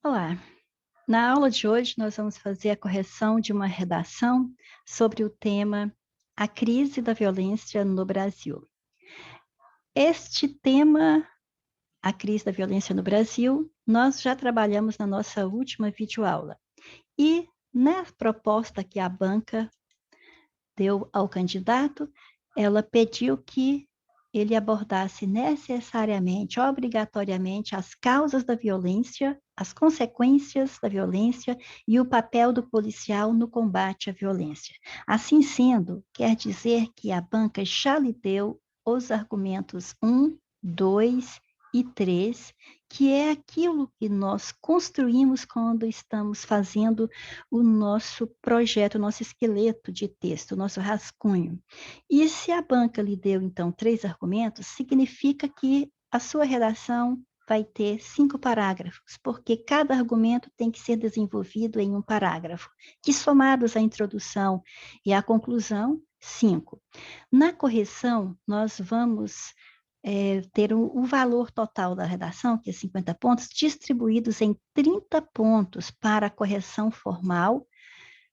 Olá, na aula de hoje nós vamos fazer a correção de uma redação sobre o tema A Crise da Violência no Brasil. Este tema, a crise da violência no Brasil, nós já trabalhamos na nossa última videoaula. E na proposta que a banca deu ao candidato, ela pediu que ele abordasse necessariamente, obrigatoriamente, as causas da violência, as consequências da violência e o papel do policial no combate à violência. Assim sendo, quer dizer que a banca já lhe deu os argumentos 1, 2 e 3, que é aquilo que nós construímos quando estamos fazendo o nosso projeto, o nosso esqueleto de texto, o nosso rascunho. E se a banca lhe deu, então, 3 argumentos, significa que a sua redação vai ter 5 parágrafos, porque cada argumento tem que ser desenvolvido em um parágrafo, que somados à introdução e à conclusão, 5. Na correção, nós vamos ter o valor total da redação, que é 50 pontos, distribuídos em 30 pontos para a correção formal,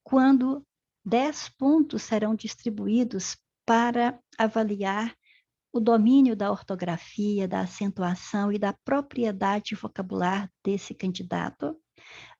quando 10 pontos serão distribuídos para avaliar o domínio da ortografia, da acentuação e da propriedade vocabular desse candidato,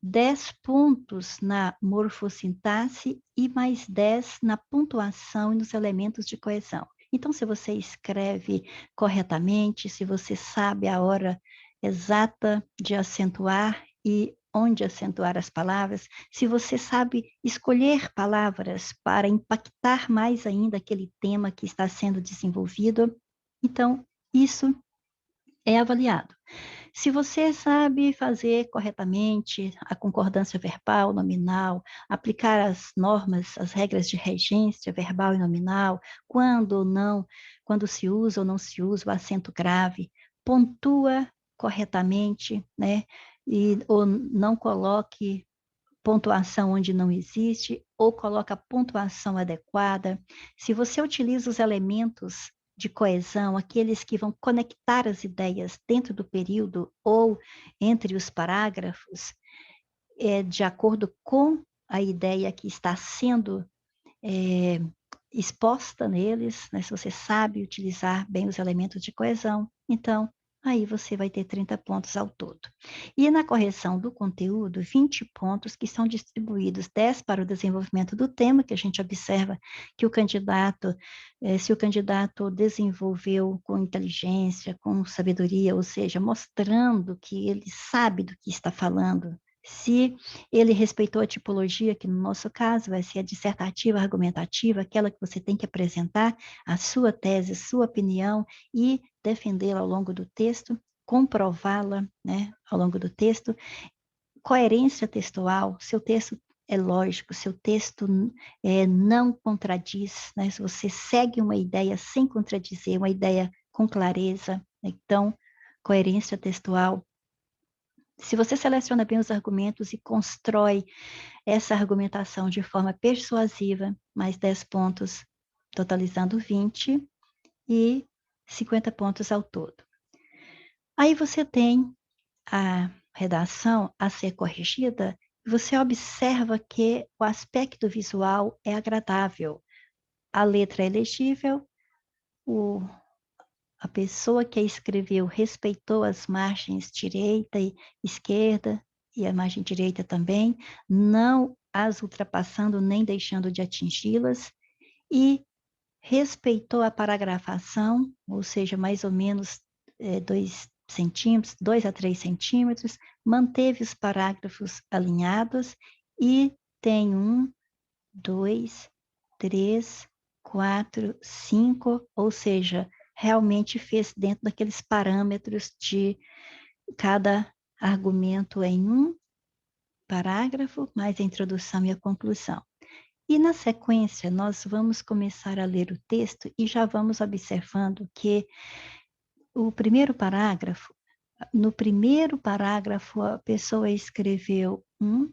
10 pontos na morfossintaxe e mais 10 na pontuação e nos elementos de coesão. Então, se você escreve corretamente, se você sabe a hora exata de acentuar e onde acentuar as palavras, se você sabe escolher palavras para impactar mais ainda aquele tema que está sendo desenvolvido, então isso é avaliado. Se você sabe fazer corretamente a concordância verbal, nominal, aplicar as normas, as regras de regência verbal e nominal, quando ou não, quando se usa ou não se usa o acento grave, pontua corretamente, né? Ou não coloque pontuação onde não existe, ou coloca pontuação adequada. Se você utiliza os elementos de coesão, aqueles que vão conectar as ideias dentro do período ou entre os parágrafos, de acordo com a ideia que está sendo é, exposta neles, né? Se você sabe utilizar bem os elementos de coesão, então aí você vai ter 30 pontos ao todo. E na correção do conteúdo, 20 pontos que são distribuídos, 10 para o desenvolvimento do tema, que a gente observa que o candidato, se o candidato desenvolveu com inteligência, com sabedoria, ou seja, mostrando que ele sabe do que está falando, se ele respeitou a tipologia, que no nosso caso vai ser a dissertativa argumentativa, aquela que você tem que apresentar a sua tese, sua opinião e defendê-la ao longo do texto, comprová-la, né, ao longo do texto. Coerência textual, seu texto é lógico, seu texto não contradiz, né, se você segue uma ideia sem contradizer, uma ideia com clareza, então, coerência textual. Se você seleciona bem os argumentos e constrói essa argumentação de forma persuasiva, mais 10 pontos, totalizando 20 e 50 pontos ao todo. Aí você tem a redação a ser corrigida, você observa que o aspecto visual é agradável, a letra é legível, a pessoa que a escreveu respeitou as margens direita e esquerda, e a margem direita também, não as ultrapassando nem deixando de atingi-las, e respeitou a paragrafação, ou seja, mais ou menos 2 centímetros, 2 a 3 centímetros, manteve os parágrafos alinhados e tem 1, 2, 3, 4, 5, ou seja, realmente fez dentro daqueles parâmetros de cada argumento em um parágrafo, mais a introdução e a conclusão. E na sequência, nós vamos começar a ler o texto e já vamos observando que o primeiro parágrafo, no primeiro parágrafo, a pessoa escreveu 1,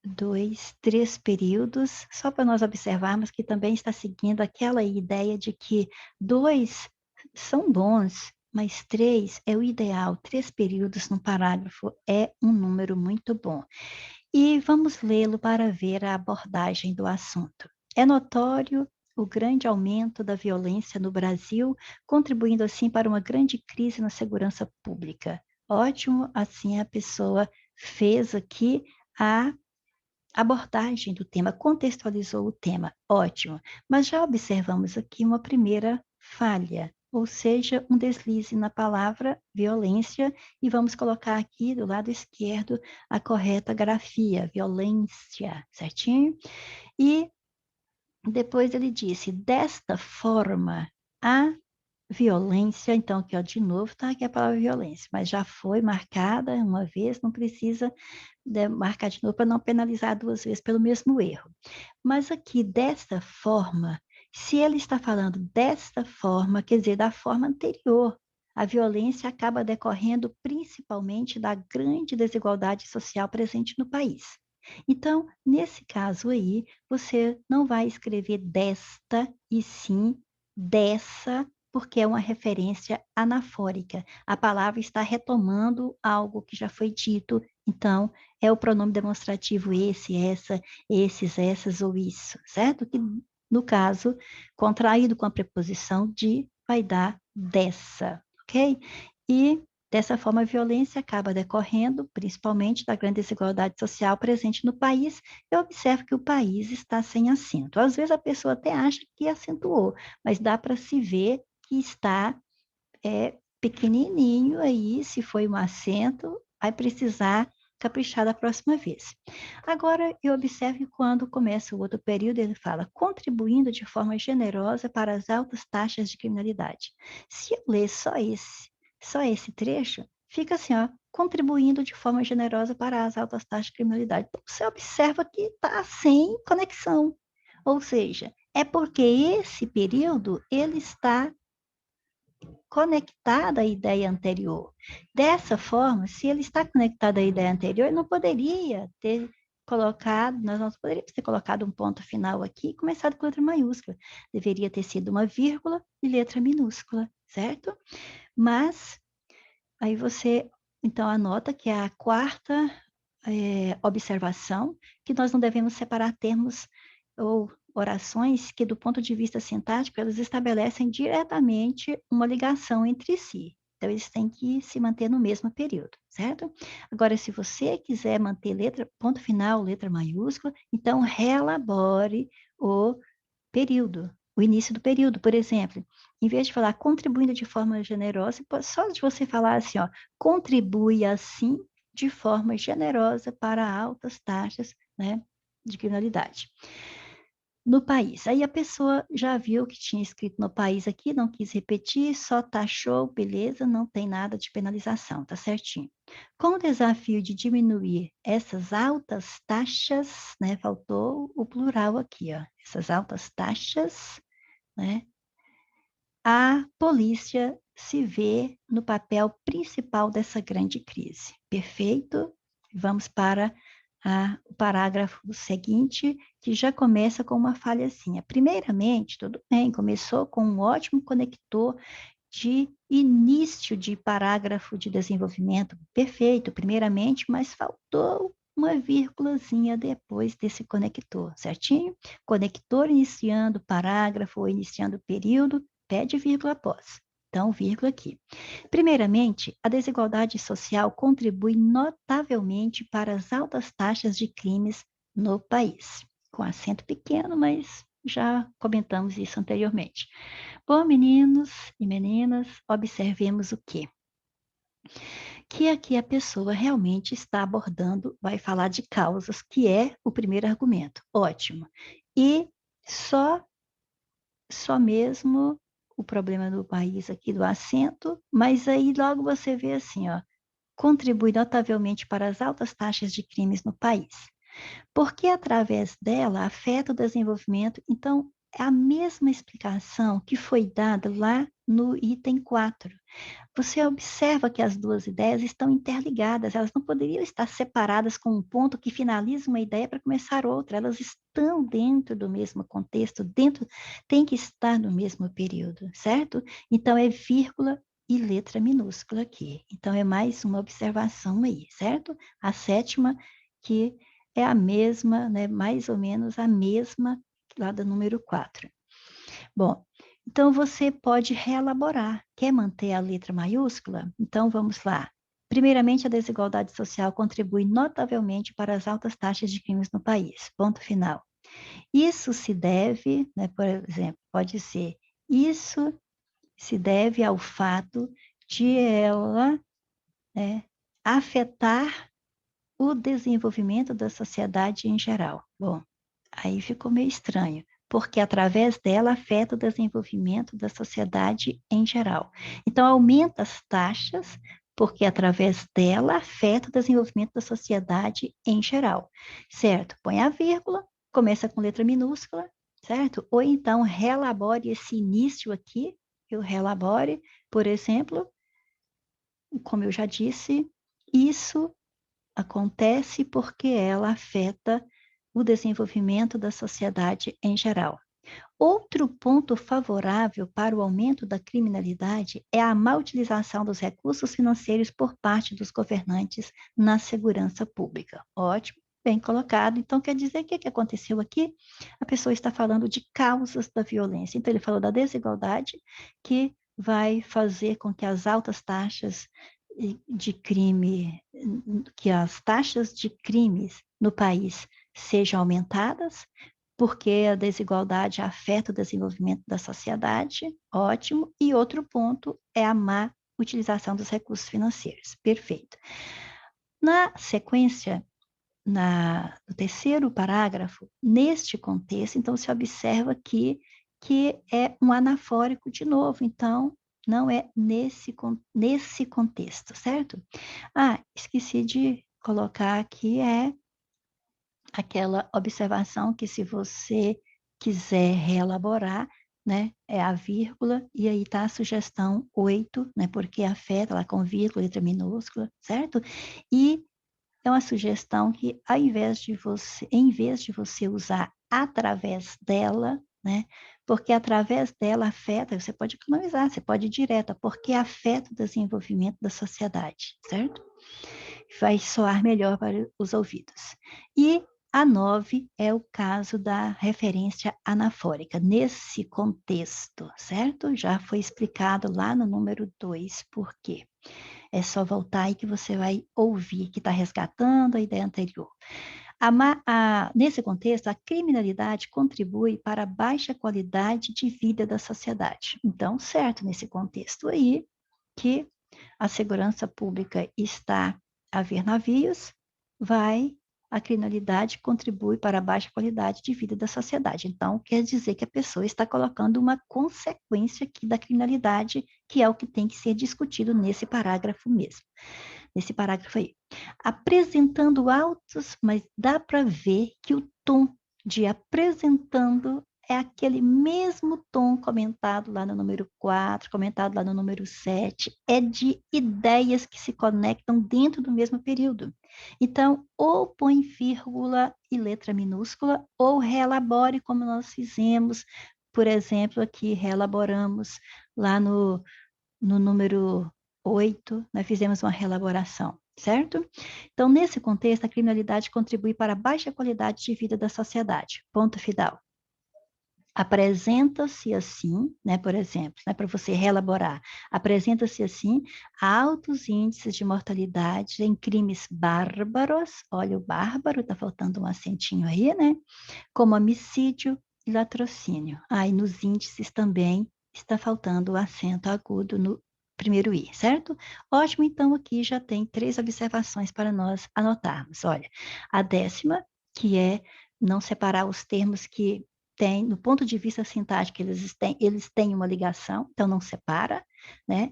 2, 3 períodos, só para nós observarmos que também está seguindo aquela ideia de que 2 são bons mais 3 é o ideal. 3 períodos no parágrafo é um número muito bom. E vamos lê-lo para ver a abordagem do assunto. É notório o grande aumento da violência no Brasil, contribuindo assim para uma grande crise na segurança pública. Ótimo, assim a pessoa fez aqui a abordagem do tema, contextualizou o tema, ótimo. Mas já observamos aqui uma primeira falha, ou seja, um deslize na palavra violência, e vamos colocar aqui do lado esquerdo a correta grafia, violência, certinho? E depois ele disse, desta forma, a violência, então aqui ó, de novo, tá aqui a palavra violência, mas já foi marcada uma vez, não precisa marcar de novo para não penalizar 2 vezes pelo mesmo erro. Mas aqui, desta forma, se ele está falando desta forma, quer dizer, da forma anterior, a violência acaba decorrendo principalmente da grande desigualdade social presente no país. Então, nesse caso aí, você não vai escrever desta, e sim dessa, porque é uma referência anafórica. A palavra está retomando algo que já foi dito, então é o pronome demonstrativo esse, essa, esses, essas ou isso, certo? Que, no caso, contraído com a preposição de, vai dar dessa, ok? E dessa forma, a violência acaba decorrendo, principalmente, da grande desigualdade social presente no país. Eu observo que o país está sem acento. Às vezes a pessoa até acha que acentuou, mas dá para se ver que está pequenininho aí, se foi um acento, vai precisar caprichar da próxima vez. Agora, eu observo que quando começa o outro período, ele fala, contribuindo de forma generosa para as altas taxas de criminalidade. Se eu ler só esse trecho, fica assim, ó, contribuindo de forma generosa para as altas taxas de criminalidade. Então, você observa que está sem conexão. Ou seja, é porque esse período, ele está conectada à ideia anterior. Dessa forma, se ele está conectado à ideia anterior, ele não poderia ter colocado, nós não poderíamos ter colocado um ponto final aqui e começado com letra maiúscula. Deveria ter sido uma vírgula e letra minúscula, certo? Mas, aí você, então, anota que é a quarta observação, que nós não devemos separar termos ou orações que, do ponto de vista sintático, elas estabelecem diretamente uma ligação entre si. Então, eles têm que se manter no mesmo período, certo? Agora, se você quiser manter letra, ponto final, letra maiúscula, então reelabore o período, o início do período, por exemplo. Em vez de falar contribuindo de forma generosa, só de você falar assim, ó, contribui assim de forma generosa para altas taxas, né, de criminalidade no país. Aí a pessoa já viu que tinha escrito no país aqui, não quis repetir, só taxou, beleza, não tem nada de penalização, tá certinho. Com o desafio de diminuir essas altas taxas, né, faltou o plural aqui, ó, essas altas taxas, né, a polícia se vê no papel principal dessa grande crise. Perfeito? Vamos para o parágrafo seguinte, que já começa com uma falhazinha. Primeiramente, tudo bem, começou com um ótimo conector de início de parágrafo de desenvolvimento, perfeito, primeiramente, mas faltou uma vírgulazinha depois desse conector, certinho? Conector iniciando parágrafo ou iniciando período, pede vírgula após. Então, vírgula aqui. Primeiramente, a desigualdade social contribui notavelmente para as altas taxas de crimes no país. Com acento pequeno, mas já comentamos isso anteriormente. Bom, meninos e meninas, observemos o quê? Que aqui a pessoa realmente está abordando, vai falar de causas, que é o primeiro argumento. Ótimo. E só mesmo o problema do país aqui do acento, mas aí logo você vê assim, ó, contribui notavelmente para as altas taxas de crimes no país, porque através dela afeta o desenvolvimento. Então, é a mesma explicação que foi dada lá no item 4. Você observa que as duas ideias estão interligadas, elas não poderiam estar separadas com um ponto que finaliza uma ideia para começar outra, elas estão dentro do mesmo contexto, tem que estar no mesmo período, certo? Então, é vírgula e letra minúscula aqui. Então, é mais uma observação aí, certo? A sétima, que é a mesma, né, mais ou menos a mesma lá do número 4. Bom, então você pode reelaborar. Quer manter a letra maiúscula? Então, vamos lá. Primeiramente, a desigualdade social contribui notavelmente para as altas taxas de crimes no país. Ponto final. Isso se deve, né, por exemplo, pode ser, isso se deve ao fato de ela, né, afetar o desenvolvimento da sociedade em geral. Bom, aí ficou meio estranho, porque através dela afeta o desenvolvimento da sociedade em geral. Então, aumenta as taxas, porque através dela afeta o desenvolvimento da sociedade em geral, certo? Põe a vírgula, começa com letra minúscula, certo? Ou então, relabore esse início aqui, eu relabore, por exemplo, como eu já disse, isso acontece porque ela afeta o desenvolvimento da sociedade em geral. Outro ponto favorável para o aumento da criminalidade é a má utilização dos recursos financeiros por parte dos governantes na segurança pública. Ótimo, bem colocado. Então, quer dizer que o que aconteceu aqui? A pessoa está falando de causas da violência. Então, ele falou da desigualdade, que vai fazer com que as altas taxas de crime, que as taxas de crimes no país sejam aumentadas, porque a desigualdade afeta o desenvolvimento da sociedade, ótimo. E outro ponto é a má utilização dos recursos financeiros, perfeito. Na sequência, no terceiro parágrafo, neste contexto, então se observa que é um anafórico de novo, então não é nesse contexto, certo? Ah, esqueci de colocar aqui, aquela observação que se você quiser reelaborar, né, é a vírgula, e aí está a sugestão 8, né, porque afeta lá com vírgula, letra minúscula, certo? E é uma sugestão que, em vez de você usar através dela, né, porque através dela afeta, você pode economizar, você pode ir direta, porque afeta o desenvolvimento da sociedade, certo? Vai soar melhor para os ouvidos. E a 9 é o caso da referência anafórica, nesse contexto, certo? Já foi explicado lá no número 2 por quê. É só voltar aí que você vai ouvir, que está resgatando a ideia anterior. Nesse contexto, a criminalidade contribui para a baixa qualidade de vida da sociedade. Então, certo, nesse contexto aí, que a segurança pública está a ver navios, a criminalidade contribui para a baixa qualidade de vida da sociedade. Então, quer dizer que a pessoa está colocando uma consequência aqui da criminalidade, que é o que tem que ser discutido nesse parágrafo mesmo. Nesse parágrafo aí. Apresentando altos, mas dá para ver que o tom de apresentando é aquele mesmo tom comentado lá no número 4, comentado lá no número 7, é de ideias que se conectam dentro do mesmo período. Então, ou põe vírgula e letra minúscula, ou reelabore como nós fizemos, por exemplo, aqui reelaboramos lá no número 8, nós fizemos uma reelaboração, certo? Então, nesse contexto, a criminalidade contribui para a baixa qualidade de vida da sociedade. Ponto final. Apresenta-se assim, né, por exemplo, né, para você reelaborar, apresenta-se assim altos índices de mortalidade em crimes bárbaros, olha o bárbaro, está faltando um acentinho aí, né, como homicídio e latrocínio. Aí nos índices também está faltando o acento agudo no primeiro I, certo? Ótimo, então aqui já tem 3 observações para nós anotarmos. Olha, a 10ª, que é não separar os termos que tem, no ponto de vista sintático, eles têm uma ligação, então não separa, né?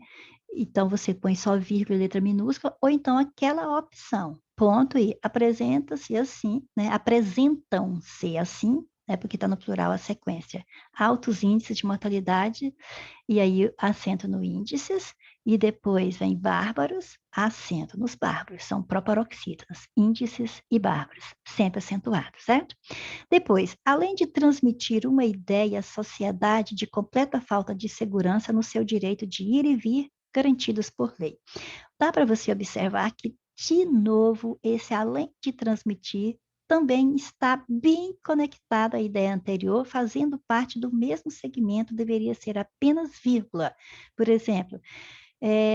Então, você põe só vírgula e letra minúscula, ou então aquela opção, ponto e apresenta-se assim, né? Apresentam-se assim, né? Porque está no plural a sequência. Altos índices de mortalidade, e aí acento no índices, e depois vem bárbaros, acento nos bárbaros, são proparoxítonos, índices e bárbaros, sempre acentuados, certo? Depois, além de transmitir uma ideia à sociedade de completa falta de segurança no seu direito de ir e vir, garantidos por lei. Dá para você observar que, de novo, esse além de transmitir, também está bem conectado à ideia anterior, fazendo parte do mesmo segmento, deveria ser apenas vírgula. Por exemplo,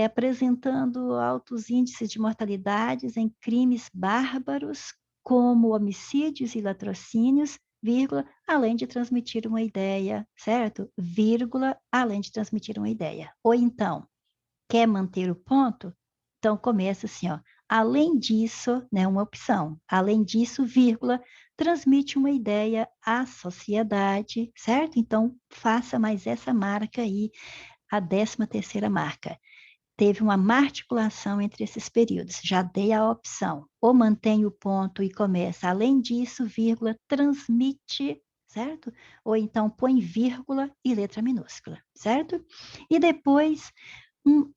apresentando altos índices de mortalidades em crimes bárbaros, como homicídios e latrocínios, vírgula, além de transmitir uma ideia, certo? Vírgula, além de transmitir uma ideia. Ou então, quer manter o ponto? Então, começa assim, ó. Além disso, né, uma opção. Além disso, vírgula, transmite uma ideia à sociedade, certo? Então, faça mais essa marca aí, a 13ª marca. Teve uma má articulação entre esses períodos. Já dei a opção. Ou mantém o ponto e começa. Além disso, vírgula, transmite, certo? Ou então põe vírgula e letra minúscula, certo? E depois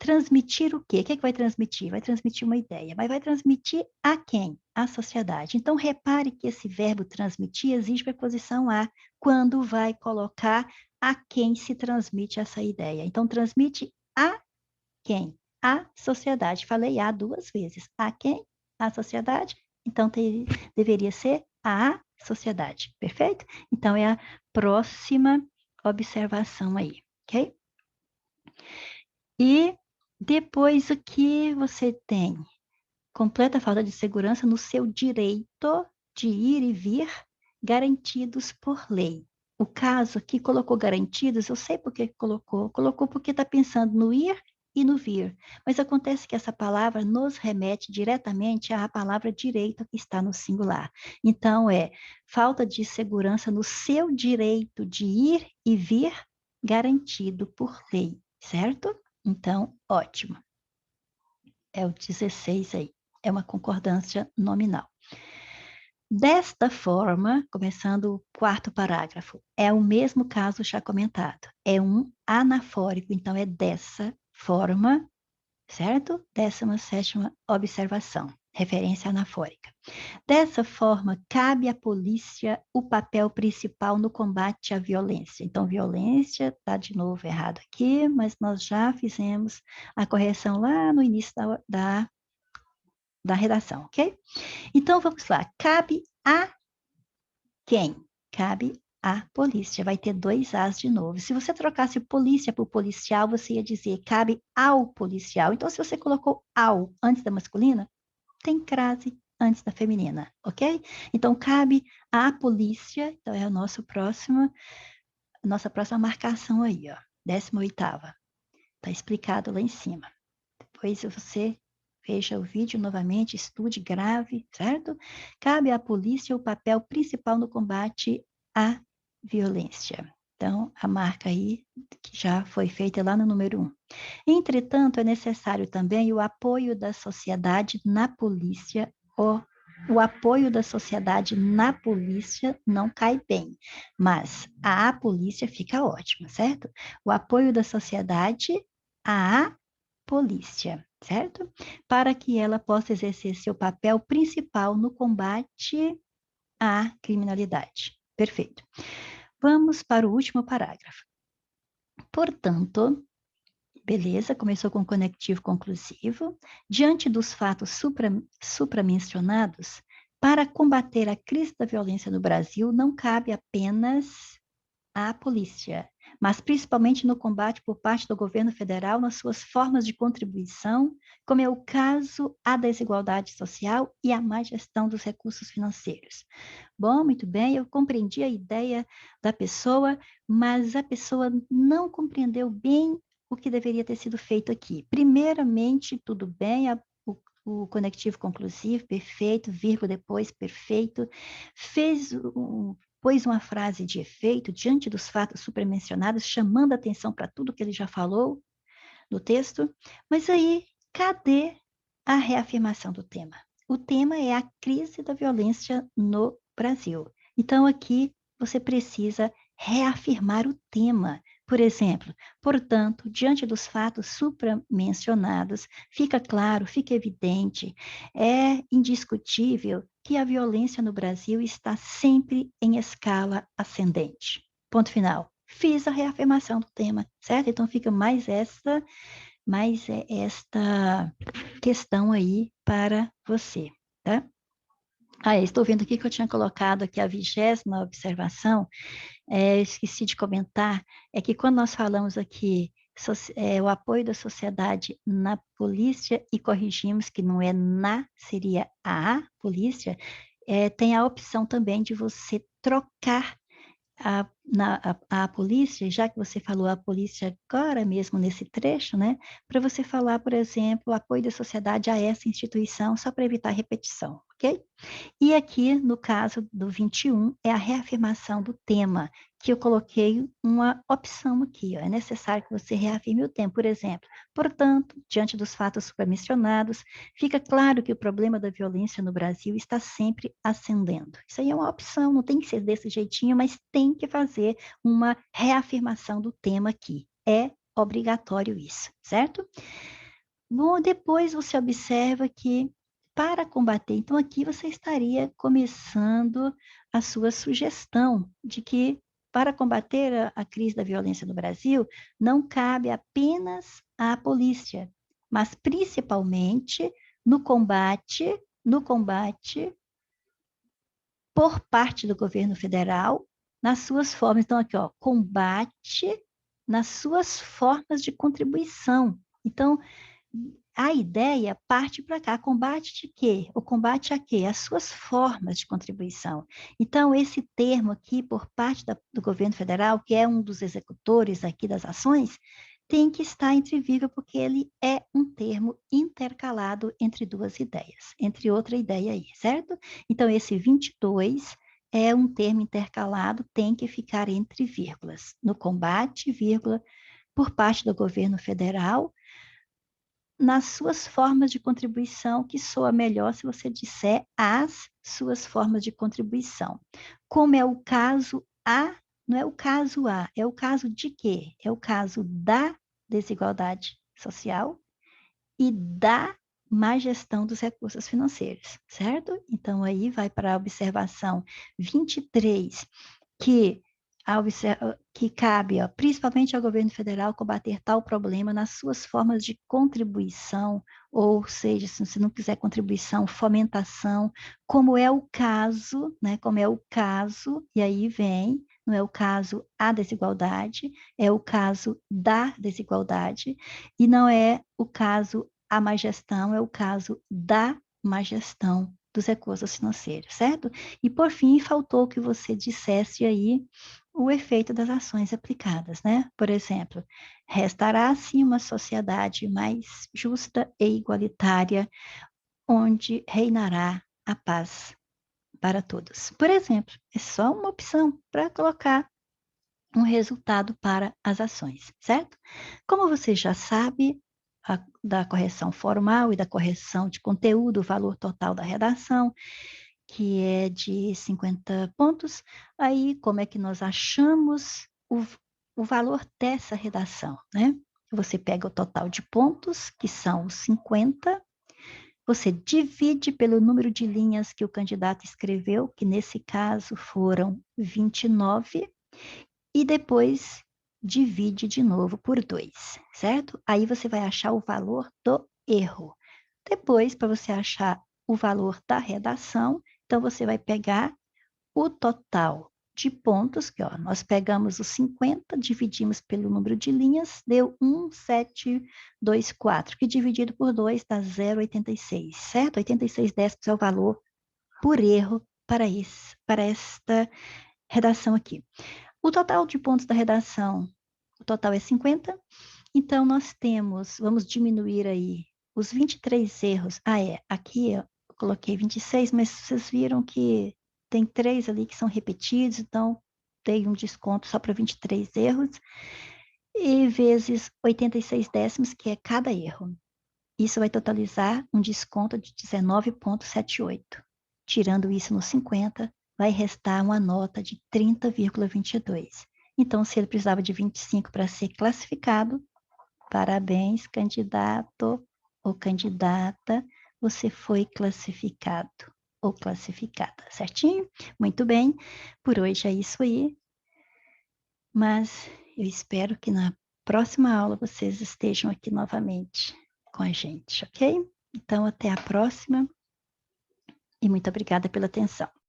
transmitir o quê? O que é que vai transmitir? Vai transmitir uma ideia, mas vai transmitir a quem? À sociedade. Então, repare que esse verbo transmitir exige preposição a, quando vai colocar a quem se transmite essa ideia. Então, transmite a quem? A sociedade. Falei a 2 vezes. A quem? A sociedade. Então, deveria ser a sociedade. Perfeito? Então, é a próxima observação aí, ok? E depois o que você tem? Completa falta de segurança no seu direito de ir e vir, garantidos por lei. O caso aqui colocou garantidos, eu sei por que colocou. Colocou porque está pensando no ir e no vir. Mas acontece que essa palavra nos remete diretamente à palavra direito que está no singular. Então, falta de segurança no seu direito de ir e vir, garantido por lei, certo? Então, ótimo. É o 16 aí. É uma concordância nominal. Desta forma, começando o 4º parágrafo, é o mesmo caso já comentado. É um anafórico, então é dessa forma, certo? 17ª observação, referência anafórica. Dessa forma, cabe à polícia o papel principal no combate à violência. Então, violência está de novo errado aqui, mas nós já fizemos a correção lá no início da redação, ok? Então, vamos lá. Cabe a quem? Cabe à polícia. Vai ter 2 As de novo. Se você trocasse polícia por policial, você ia dizer cabe ao policial. Então, se você colocou ao antes da masculina, tem crase antes da feminina, ok? Então, cabe à polícia. Então, é a nossa próxima marcação aí, ó. 18ª. Está explicado lá em cima. Depois você veja o vídeo novamente, estude, grave, certo? Cabe à polícia o papel principal no combate à violência. Então, a marca aí, que já foi feita lá no número 1. Entretanto, é necessário também o apoio da sociedade na polícia. O apoio da sociedade na polícia não cai bem, mas a polícia fica ótima, certo? O apoio da sociedade à polícia, certo? Para que ela possa exercer seu papel principal no combate à criminalidade. Perfeito. Vamos para o último parágrafo. Portanto, beleza, começou com conectivo conclusivo. Diante dos fatos supramencionados, para combater a crise da violência no Brasil, não cabe apenas à polícia, mas principalmente no combate por parte do governo federal nas suas formas de contribuição, como é o caso à desigualdade social e à má gestão dos recursos financeiros. Bom, muito bem, eu compreendi a ideia da pessoa, mas a pessoa não compreendeu bem o que deveria ter sido feito aqui. Primeiramente, tudo bem, o conectivo conclusivo, perfeito, vírgula depois, perfeito, pôs uma frase de efeito diante dos fatos supramencionados, chamando a atenção para tudo que ele já falou no texto, mas aí, cadê a reafirmação do tema? O tema é a crise da violência no Brasil. Então, aqui, você precisa reafirmar o tema. Por exemplo, portanto, diante dos fatos supramencionados, fica claro, fica evidente, é indiscutível que a violência no Brasil está sempre em escala ascendente. Ponto final. Fiz a reafirmação do tema, certo? Então, fica mais mais esta questão aí para você, tá? Estou vendo aqui que eu tinha colocado aqui a 20ª observação, esqueci de comentar, é que quando nós falamos aqui o apoio da sociedade na polícia e corrigimos que não é na, seria a polícia, tem a opção também de você trocar a polícia, já que você falou a polícia agora mesmo nesse trecho, né? Para você falar, por exemplo, o apoio da sociedade a essa instituição, só para evitar repetição, ok? E aqui, no caso do 21, é a reafirmação do tema, que eu coloquei uma opção aqui, ó. É necessário que você reafirme o tema. Por exemplo, portanto, diante dos fatos supramencionados, fica claro que o problema da violência no Brasil está sempre ascendendo. Isso aí é uma opção, não tem que ser desse jeitinho, mas tem que fazer uma reafirmação do tema aqui. É obrigatório isso, certo? Bom, depois você observa que para combater, então aqui você estaria começando a sua sugestão de que para combater a crise da violência no Brasil, não cabe apenas à polícia, mas principalmente no combate por parte do governo federal nas suas formas. Então aqui, ó, combate nas suas formas de contribuição. Então, a ideia parte para cá, combate de quê? O combate a quê? As suas formas de contribuição. Então, esse termo aqui, por parte do governo federal, que é um dos executores aqui das ações, tem que estar entrevível, porque ele é um termo intercalado entre duas ideias, entre outra ideia aí, certo? Então, esse 22 é um termo intercalado, tem que ficar entre vírgulas. No combate, vírgula, por parte do governo federal, nas suas formas de contribuição, que soa melhor se você disser as suas formas de contribuição. Como é o caso A, não é o caso A, é o caso de quê? É o caso da desigualdade social e da má gestão dos recursos financeiros, certo? Então, aí vai para a observação 23, que que cabe, ó, principalmente ao governo federal, combater tal problema nas suas formas de contribuição, ou seja, se não quiser contribuição, fomentação, como é o caso, né? Como é o caso, e aí vem, não é o caso a desigualdade, é o caso da desigualdade, e não é o caso a má gestão, é o caso da má gestão dos recursos financeiros, certo? E por fim, faltou que você dissesse aí o efeito das ações aplicadas, né? Por exemplo, restará assim uma sociedade mais justa e igualitária, onde reinará a paz para todos. Por exemplo, é só uma opção para colocar um resultado para as ações, certo? Como você já sabe, da correção formal e da correção de conteúdo, o valor total da redação, que é de 50 pontos. Aí, como é que nós achamos o valor dessa redação, né? Você pega o total de pontos, que são os 50, você divide pelo número de linhas que o candidato escreveu, que nesse caso foram 29, e depois divide de novo por 2, certo? Aí você vai achar o valor do erro. Depois, para você achar o valor da redação, então você vai pegar o total de pontos, que ó, nós pegamos os 50, dividimos pelo número de linhas, deu 1,724, que dividido por 2 dá 0,86, certo? 86 décimos é o valor por erro para esta redação aqui. O total de pontos da redação, o total é 50, então nós temos, vamos diminuir aí os 23 erros. Aqui eu coloquei 26, mas vocês viram que tem 3 ali que são repetidos, então dei um desconto só para 23 erros, e vezes 86 décimos, que é cada erro. Isso vai totalizar um desconto de 19,78. Tirando isso nos 50, vai restar uma nota de 30,22. Então, se ele precisava de 25 para ser classificado, parabéns, candidato ou candidata, você foi classificado ou classificada, certinho? Muito bem, por hoje é isso aí, mas eu espero que na próxima aula vocês estejam aqui novamente com a gente, ok? Então, até a próxima e muito obrigada pela atenção.